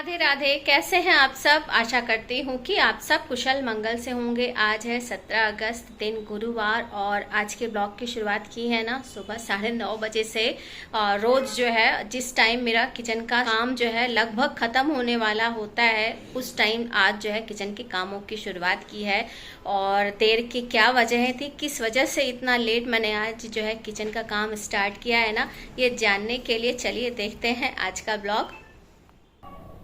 राधे राधे। कैसे हैं आप सब? आशा करती हूँ कि आप सब कुशल मंगल से होंगे। आज है 17 अगस्त, दिन गुरुवार, और आज के ब्लॉग की शुरुआत की है ना सुबह 9:30 बजे से। और रोज़ जो है जिस टाइम मेरा किचन का काम जो है लगभग ख़त्म होने वाला होता है, उस टाइम आज जो है किचन के कामों की शुरुआत की है। और देर की क्या वजह थी, किस वजह से इतना लेट मैंने आज जो है किचन का काम स्टार्ट किया है ना, ये जानने के लिए चलिए देखते हैं आज का ब्लॉग।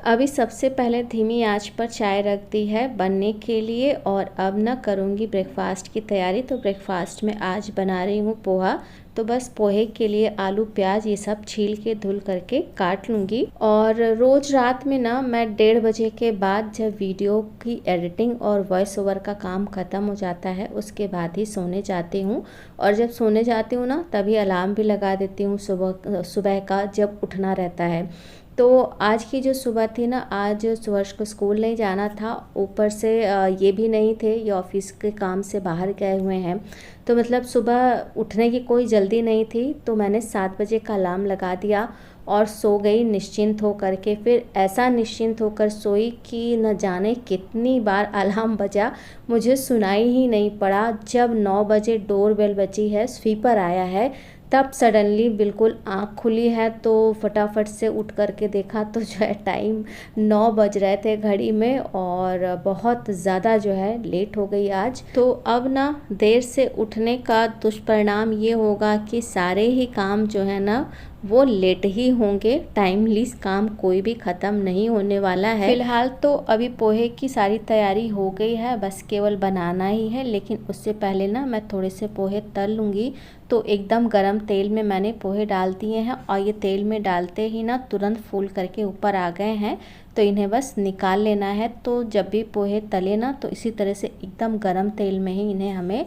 अभी सबसे पहले धीमी आंच पर चाय रख दी है बनने के लिए, और अब ना करूँगी ब्रेकफास्ट की तैयारी। तो ब्रेकफास्ट में आज बना रही हूँ पोहा। तो बस पोहे के लिए आलू प्याज ये सब छील के धुल करके काट लूँगी। और रोज़ रात में ना मैं 1:30 बजे के बाद, जब वीडियो की एडिटिंग और वॉइस ओवर का काम ख़त्म हो जाता है, उसके बाद ही सोने जाती हूँ। और जब सोने जाती हूँ ना, तभी अलार्म भी लगा देती हूँ सुबह का, जब उठना रहता है। तो आज की जो सुबह थी ना, आज सुवर्ष को स्कूल नहीं जाना था, ऊपर से ये भी नहीं थे, ये ऑफिस के काम से बाहर गए हुए हैं। तो मतलब सुबह उठने की कोई जल्दी नहीं थी, तो मैंने 7 बजे का अलार्म लगा दिया और सो गई निश्चिंत होकर के। फिर ऐसा निश्चिंत होकर सोई कि न जाने कितनी बार अलार्म बजा, मुझे सुनाई ही नहीं पड़ा। जब 9 बजे डोर बेल बजी है, स्वीपर आया है, तब सडनली बिल्कुल आँख खुली है। तो फटाफट से उठ करके देखा तो जो है टाइम 9 बज रहे थे घड़ी में, और बहुत ज़्यादा जो है लेट हो गई आज। तो अब ना देर से उठने का दुष्परिणाम ये होगा कि सारे ही काम जो है ना वो लेट ही होंगे। टाइमली काम कोई भी ख़त्म नहीं होने वाला है। फिलहाल तो अभी पोहे की सारी तैयारी हो गई है, बस केवल बनाना ही है। लेकिन उससे पहले ना मैं थोड़े से पोहे तल लूँगी। तो एकदम गरम तेल में मैंने पोहे डाल दिए हैं, और ये तेल में डालते ही ना तुरंत फूल करके ऊपर आ गए हैं। तो इन्हें बस निकाल लेना है। तो जब भी पोहे तले ना, तो इसी तरह से एकदम गरम तेल में ही इन्हें हमें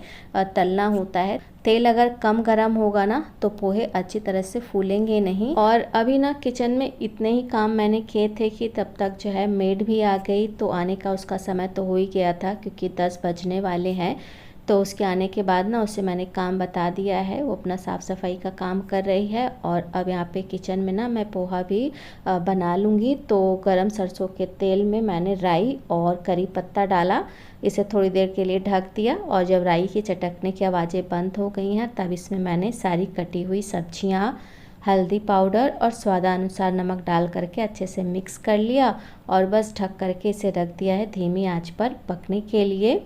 तलना होता है। तेल अगर कम गरम होगा ना, तो पोहे अच्छी तरह से फूलेंगे नहीं। और अभी ना किचन में इतने ही काम मैंने किए थे कि तब तक जो है मेड भी आ गई। तो आने का उसका समय तो हो ही गया था, क्योंकि 10 बजने वाले हैं। तो उसके आने के बाद ना उसे मैंने काम बता दिया है, वो अपना साफ़ सफाई का काम कर रही है। और अब यहाँ पे किचन में ना मैं पोहा भी बना लूँगी। तो गरम सरसों के तेल में मैंने राई और करी पत्ता डाला, इसे थोड़ी देर के लिए ढक दिया। और जब राई की चटकने की आवाज़ें बंद हो गई हैं, तब इसमें मैंने सारी कटी हुई सब्जियाँ, हल्दी पाउडर और स्वादानुसार नमक डाल करके अच्छे से मिक्स कर लिया, और बस ढक करके इसे रख दिया है धीमी आंच पर पकने के लिए।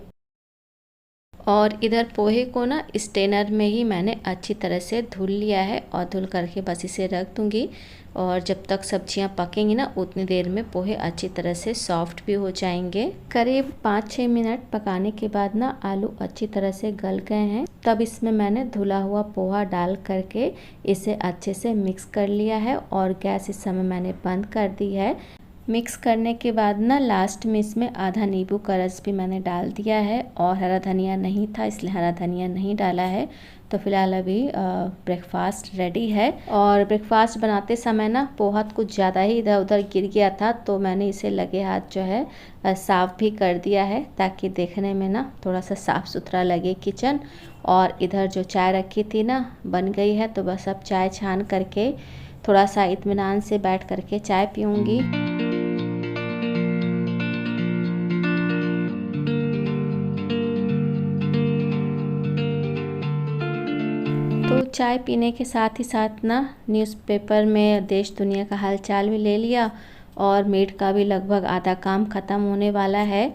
और इधर पोहे को ना स्टेनर में ही मैंने अच्छी तरह से धुल लिया है, और धुल करके बस इसे रख दूँगी। और जब तक सब्जियां पकेंगी ना, उतनी देर में पोहे अच्छी तरह से सॉफ्ट भी हो जाएंगे। करीब 5-6 मिनट पकाने के बाद ना आलू अच्छी तरह से गल गए हैं। तब इसमें मैंने धुला हुआ पोहा डाल करके इसे अच्छे से मिक्स कर लिया है, और गैस इस समय मैंने बंद कर दी है। मिक्स करने के बाद ना लास्ट में इसमें आधा नींबू का रस भी मैंने डाल दिया है, और हरा धनिया नहीं था इसलिए हरा धनिया नहीं डाला है। तो फिलहाल अभी ब्रेकफास्ट रेडी है। और ब्रेकफास्ट बनाते समय ना पोहा कुछ ज़्यादा ही इधर उधर गिर गया था, तो मैंने इसे लगे हाथ जो है साफ़ भी कर दिया है, ताकि देखने में ना थोड़ा सा साफ़ सुथरा लगे किचन। और इधर जो चाय रखी थी ना बन गई है, तो बस अब चाय छान करके थोड़ा सा इत्मीनान से बैठ करके चाय पीऊँगी। तो चाय पीने के साथ ही साथ ना न्यूज़पेपर में देश दुनिया का हालचाल भी ले लिया, और मेड का भी लगभग आधा काम ख़त्म होने वाला है।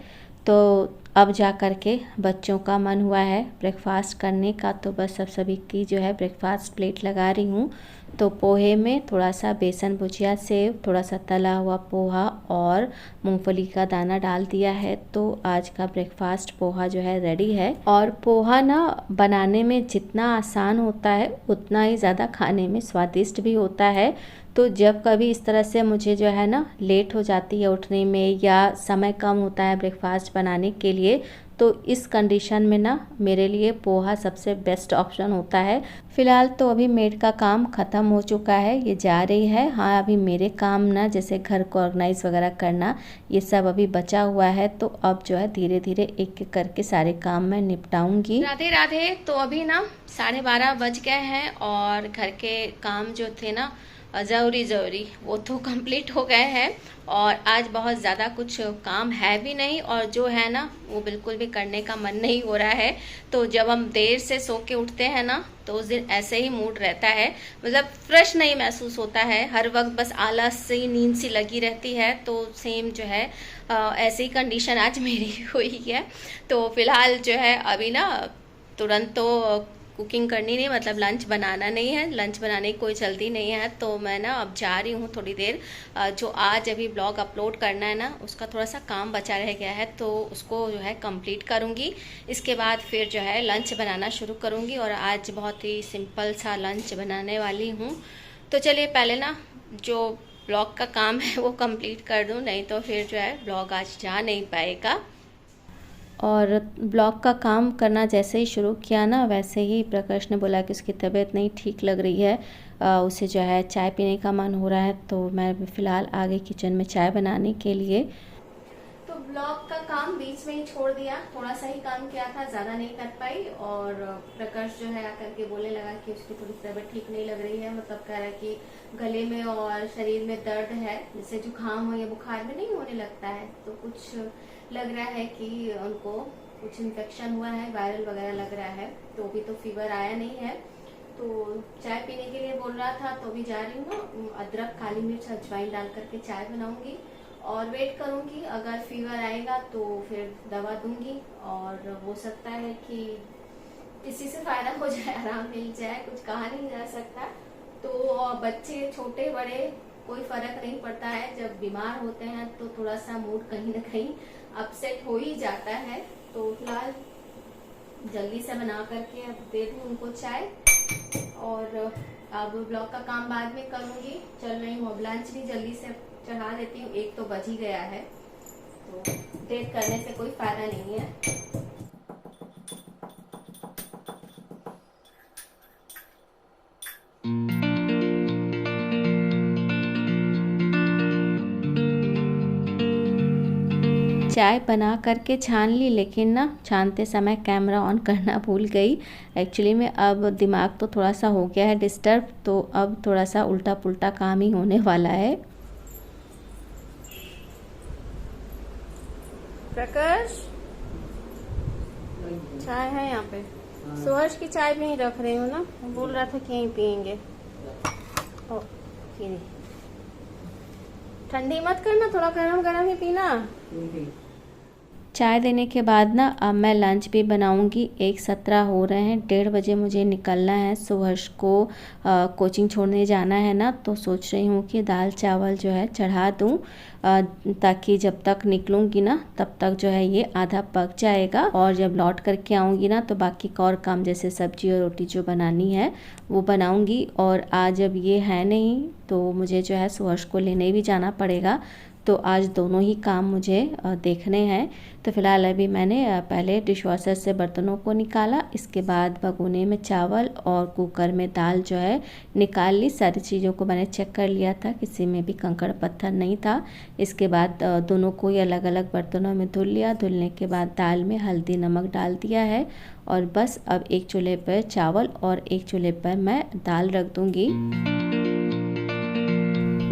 तो अब जा कर के बच्चों का मन हुआ है ब्रेकफास्ट करने का। तो बस अब सभी की जो है ब्रेकफास्ट प्लेट लगा रही हूँ। तो पोहे में थोड़ा सा बेसन भुजिया, सेव, थोड़ा सा तला हुआ पोहा और मूंगफली का दाना डाल दिया है। तो आज का ब्रेकफास्ट पोहा जो है रेडी है। और पोहा ना बनाने में जितना आसान होता है, उतना ही ज़्यादा खाने में स्वादिष्ट भी होता है। तो जब कभी इस तरह से मुझे जो है ना लेट हो जाती है उठने में, या समय कम होता है ब्रेकफास्ट बनाने के लिए, तो इस कंडीशन में ना मेरे लिए पोहा सबसे बेस्ट ऑप्शन होता है। फ़िलहाल तो अभी मेड का काम ख़त्म हो चुका है, ये जा रही है। हाँ, अभी मेरे काम ना जैसे घर को ऑर्गेनाइज़ वगैरह करना, ये सब अभी बचा हुआ है। तो अब जो है धीरे धीरे एक एक करके सारे काम मैं निपटाऊंगी। राधे राधे। तो अभी ना 12:30 बज गए हैं, और घर के काम जो थे ना ज़रूरी वो तो कंप्लीट हो गए हैं। और आज बहुत ज़्यादा कुछ काम है भी नहीं, और जो है ना वो बिल्कुल भी करने का मन नहीं हो रहा है। तो जब हम देर से सो के उठते हैं ना तो उस दिन ऐसे ही मूड रहता है, मतलब फ्रेश नहीं महसूस होता है, हर वक्त बस आलस सी नींद सी लगी रहती है। तो सेम जो है ऐसी कंडीशन आज मेरी हुई है। तो फिलहाल जो है अभी ना तुरंत तो कुकिंग करनी नहीं, मतलब लंच बनाना नहीं है, लंच बनाने की कोई जल्दी नहीं है। तो मैं ना अब जा रही हूँ थोड़ी देर, जो आज अभी ब्लॉग अपलोड करना है ना उसका थोड़ा सा काम बचा रह गया है, तो उसको जो है कंप्लीट करूँगी। इसके बाद फिर जो है लंच बनाना शुरू करूँगी, और आज बहुत ही सिंपल सा लंच बनाने वाली हूँ। तो चलिए पहले ना जो ब्लॉग का काम है वो कंप्लीट कर दूँ, नहीं तो फिर जो है ब्लॉग आज जा नहीं पाएगा। और ब्लॉग का काम करना जैसे ही शुरू किया ना, वैसे ही प्रकाश ने बोला कि उसकी तबीयत नहीं ठीक लग रही है, उसे जो है चाय पीने का मन हो रहा है। तो मैं फ़िलहाल आ गई किचन में चाय बनाने के लिए। तो ब्लॉग का काम बीच में ही छोड़ दिया, थोड़ा सा ही काम किया था, ज़्यादा नहीं कर पाई। और प्रकाश जो है आकर के बोलने लगा कि उसकी थोड़ी तबीयत ठीक नहीं लग रही है, मतलब कह रहा है कि गले में और शरीर में दर्द है, जैसे जुकाम हो या बुखार में नहीं होने लगता है, तो कुछ लग रहा है कि उनको कुछ इन्फेक्शन हुआ है, वायरल वगैरह लग रहा है। तो अभी तो फीवर आया नहीं है, तो चाय पीने के लिए बोल रहा था। तो अभी जा रही हूँ ना, अदरक काली मिर्च अजवाइन डाल करके चाय बनाऊंगी और वेट करूंगी। अगर फीवर आएगा तो फिर दवा दूंगी, और हो सकता है कि किसी से फायदा हो जाए, आराम मिल जाए, कुछ कहा नहीं जा सकता। तो बच्चे छोटे बड़े कोई फर्क नहीं पड़ता है, जब बीमार होते हैं तो थोड़ा सा मूड कहीं ना कहीं अपसेट हो ही जाता है। तो फिलहाल जल्दी से बना करके अब दे दूँ उनको चाय, और अब ब्लॉग का काम बाद में करूंगी। चल रही हूँ, अब लंच भी जल्दी से चढ़ा देती हूँ, 1 तो बज ही गया है, तो देर करने से कोई फायदा नहीं है। चाय बना करके छान ली, लेकिन ना छानते समय कैमरा ऑन करना भूल गई। एक्चुअली में अब दिमाग तो थोड़ा सा हो गया है डिस्टर्ब, तो अब थोड़ा सा उल्टा पुल्टा काम ही होने वाला है। प्रकाश चाय है यहाँ पे, सुहर्ष की चाय भी नहीं रख रही हूँ ना, बोल रहा था कि यहीं पियेंगे। ठंडी मत करना, थोड़ा गरम गरम ही पीना। चाय देने के बाद ना अब मैं लंच भी बनाऊंगी। 1:17 हो रहे हैं, 1:30 बजे मुझे निकलना है। सुहर्ष को कोचिंग छोड़ने जाना है ना, तो सोच रही हूँ कि दाल चावल जो है चढ़ा दूँ, ताकि जब तक निकलूँगी ना तब तक जो है ये आधा पक जाएगा, और जब लौट करके आऊँगी ना तो बाकी का और काम जैसे सब्जी और रोटी जो बनानी है वो बनाऊँगी। और आज जब ये है नहीं तो मुझे जो है सुहर्ष को लेने भी जाना पड़ेगा, तो आज दोनों ही काम मुझे देखने हैं। तो फिलहाल अभी मैंने पहले डिशवॉशर से बर्तनों को निकाला, इसके बाद भगोने में चावल और कुकर में दाल जो है निकाल ली। सारी चीज़ों को मैंने चेक कर लिया था, किसी में भी कंकड़ पत्थर नहीं था। इसके बाद दोनों को ही अलग अलग बर्तनों में धुल लिया। धुलने के बाद दाल में हल्दी नमक डाल दिया है, और बस अब एक चूल्हे पर चावल और एक चूल्हे पर मैं दाल रख दूँगी।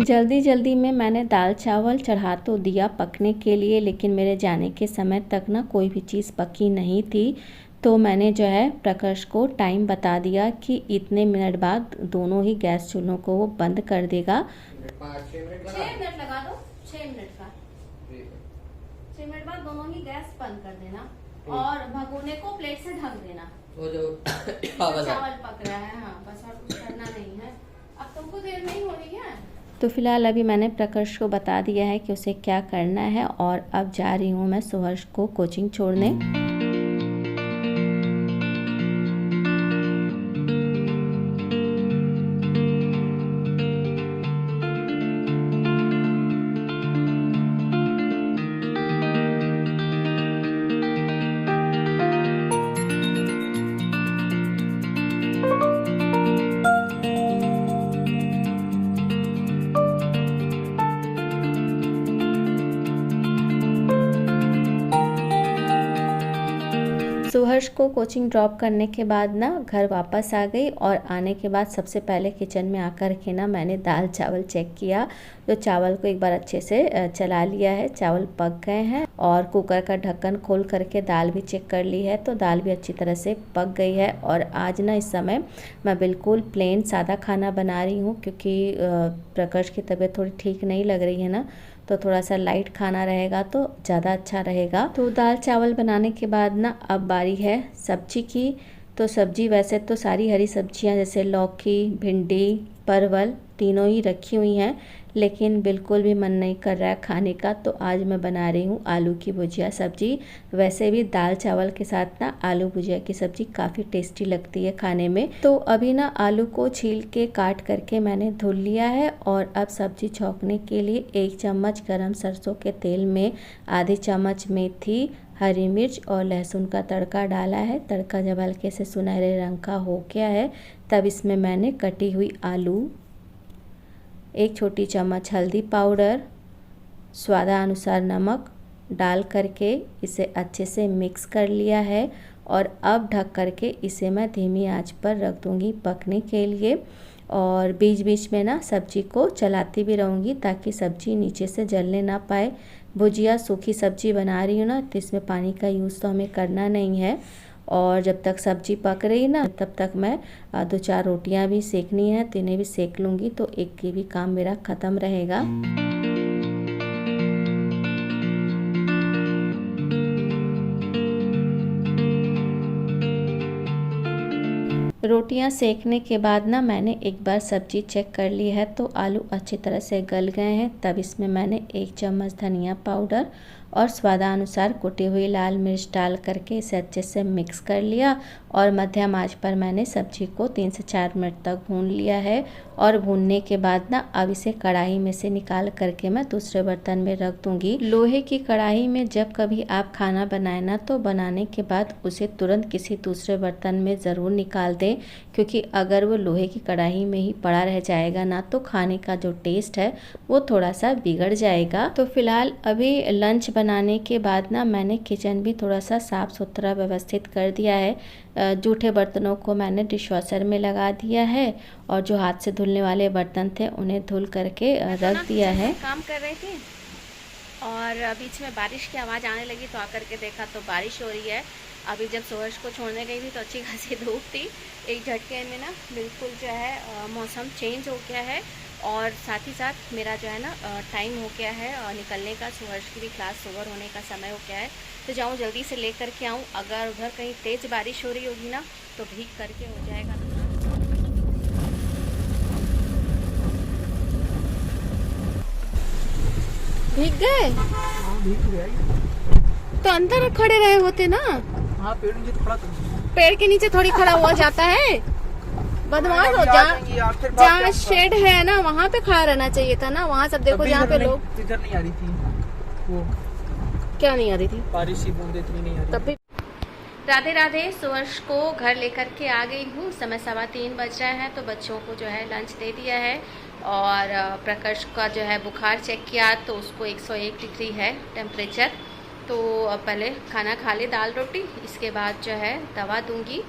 जल्दी जल्दी में मैंने दाल चावल चढ़ा तो दिया पकने के लिए, लेकिन मेरे जाने के समय तक ना कोई भी चीज़ पकी नहीं थी। तो मैंने जो है प्रकाश को टाइम बता दिया कि इतने मिनट बाद दोनों ही गैस चूल्हों को वो बंद कर देगा। 6 मिनट लगा दो, 6 मिनट का, 6 मिनट बाद दोनों ही गैस बंद कर देना, और भगोने को प्लेट से ढक देना। वो जो चावल पक रहा है, हाँ बस, और कुछ करना नहीं है। अब तुमको देर नहीं हो रही है। तो फिलहाल अभी मैंने प्रकाश को बता दिया है कि उसे क्या करना है, और अब जा रही हूँ मैं सुहर्ष को कोचिंग छोड़ने। सुहर्ष को कोचिंग ड्रॉप करने के बाद ना घर वापस आ गई और आने के बाद सबसे पहले किचन में आकर के ना मैंने दाल चावल चेक किया। तो चावल को एक बार अच्छे से चला लिया है, चावल पक गए हैं और कुकर का ढक्कन खोल करके दाल भी चेक कर ली है तो दाल भी अच्छी तरह से पक गई है। और आज ना इस समय मैं बिल्कुल प्लेन सादा खाना बना रही हूँ क्योंकि प्रकाश की तबीयत थोड़ी ठीक नहीं लग रही है ना, तो थोड़ा सा लाइट खाना रहेगा तो ज़्यादा अच्छा रहेगा। तो दाल चावल बनाने के बाद ना अब बारी है सब्जी की। तो सब्जी वैसे तो सारी हरी सब्जियां जैसे लौकी, भिंडी, परवल तीनों ही रखी हुई हैं, लेकिन बिल्कुल भी मन नहीं कर रहा है खाने का, तो आज मैं बना रही हूँ आलू की भुजिया सब्जी। वैसे भी दाल चावल के साथ ना आलू भुजिया की सब्जी काफ़ी टेस्टी लगती है खाने में। तो अभी ना आलू को छील के काट करके मैंने धुल लिया है और अब सब्जी छौंकने के लिए 1 चम्मच गरम सरसों के तेल में आधी चम्मच मेथी, हरी मिर्च और लहसुन का तड़का डाला है। तड़का जब हल्के से सुनहरे रंग का हो गया है तब इसमें मैंने कटी हुई आलू, 1 छोटी चम्मच हल्दी पाउडर, स्वादानुसार नमक डाल करके इसे अच्छे से मिक्स कर लिया है। और अब ढक करके इसे मैं धीमी आंच पर रख दूंगी पकने के लिए। और बीच बीच में ना सब्जी को चलाती भी रहूँगी ताकि सब्जी नीचे से जलने ना पाए। भुजिया सूखी सब्जी बना रही हूँ ना, तो इसमें पानी का यूज़ तो हमें करना नहीं है। और जब तक सब्जी पक रही ना तब तक मैं 2-4 रोटियां भी सेकनी है तो इन्हें भी सेक लूँगी, तो एक की भी काम मेरा ख़त्म रहेगा। रोटियां सेकने के बाद ना मैंने एक बार सब्जी चेक कर ली है तो आलू अच्छी तरह से गल गए हैं। तब इसमें मैंने 1 चम्मच धनिया पाउडर और स्वादानुसार कुटी हुई लाल मिर्च डाल करके इसे अच्छे से मिक्स कर लिया। और मध्यम आंच पर मैंने सब्जी को 3 से 4 मिनट तक भून लिया है। और भूनने के बाद ना अब इसे कढ़ाई में से निकाल करके मैं दूसरे बर्तन में रख दूंगी। लोहे की कढ़ाई में जब कभी आप खाना बनाए ना तो बनाने के बाद उसे तुरंत किसी दूसरे बर्तन में ज़रूर निकाल दें, क्योंकि अगर वो लोहे की कढ़ाई में ही पड़ा रह जाएगा ना तो खाने का जो टेस्ट है वो थोड़ा सा बिगड़ जाएगा। तो फिलहाल अभी लंच बनाने के बाद ना मैंने किचन भी थोड़ा सा साफ़ सुथरा व्यवस्थित कर दिया है। जूठे बर्तनों को मैंने डिशवॉशर में लगा दिया है और जो हाथ से धुलने वाले बर्तन थे उन्हें धुल करके रख दिया है। काम कर रही थी और बीच में बारिश की आवाज़ आने लगी तो आकर के देखा तो बारिश हो रही है। अभी जब सुहर्ष को छोड़ने गई थी तो अच्छी खासी धूप थी, एक झटके में ना बिल्कुल जो है मौसम चेंज हो गया है। और साथ ही साथ मेरा जो है ना टाइम हो गया है निकलने का, सुहर्ष की भी क्लास ओवर होने का समय हो गया है, तो जाऊँ जल्दी से ले करके आऊँ। अगर उधर कहीं तेज़ बारिश हो रही होगी ना तो भीग करके हो जाएगा। भीग गए? हाँ, भीग गए। तो अंदर खड़े रहे होते ना। हाँ, पेड़ के नीचे थोड़ी खड़ा हुआ जाता है, बदमाश हो। जहाँ शेड है ना वहाँ पे खड़ा रहना चाहिए था ना। वहाँ सब देखो जहाँ पे लोग। इधर नहीं आ रही थी वो। क्या नहीं आ रही थी? बारिश की बूंदें इतनी नहीं आ रही। तब भी राधे राधे। सुहर्ष को घर लेकर के आ गई हूँ, समय 3:15 बज रहे हैं। तो बच्चों को जो है लंच दे दिया है और प्रकाश का जो है बुखार चेक किया तो उसको 101 डिग्री है टेम्परेचर। तो अब पहले खाना खा ले दाल रोटी, इसके बाद जो है दवा दूंगी।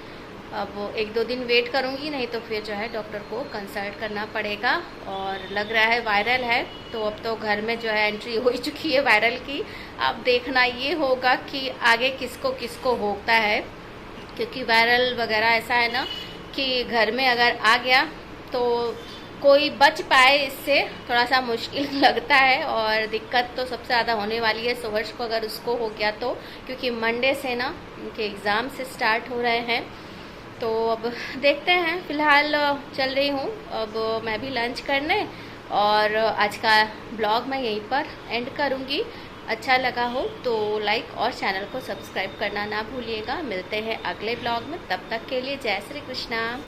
अब 1-2 दिन वेट करूंगी, नहीं तो फिर जो है डॉक्टर को कंसल्ट करना पड़ेगा। और लग रहा है वायरल है, तो अब तो घर में जो है एंट्री हो ही चुकी है वायरल की। अब देखना ये होगा कि आगे किसको किसको होता है, क्योंकि वायरल वगैरह ऐसा है ना कि घर में अगर आ गया तो कोई बच पाए इससे थोड़ा सा मुश्किल लगता है। और दिक्कत तो सबसे ज़्यादा होने वाली है सुहर्ष को अगर उसको हो गया तो, क्योंकि मंडे से ना उनके एग्ज़ाम से स्टार्ट हो रहे हैं। तो अब देखते हैं, फ़िलहाल चल रही हूँ अब मैं भी लंच करने। और आज का ब्लॉग मैं यहीं पर एंड करूँगी। अच्छा लगा हो तो लाइक और चैनल को सब्सक्राइब करना ना भूलिएगा। मिलते हैं अगले ब्लॉग में, तब तक के लिए जय श्री कृष्णा।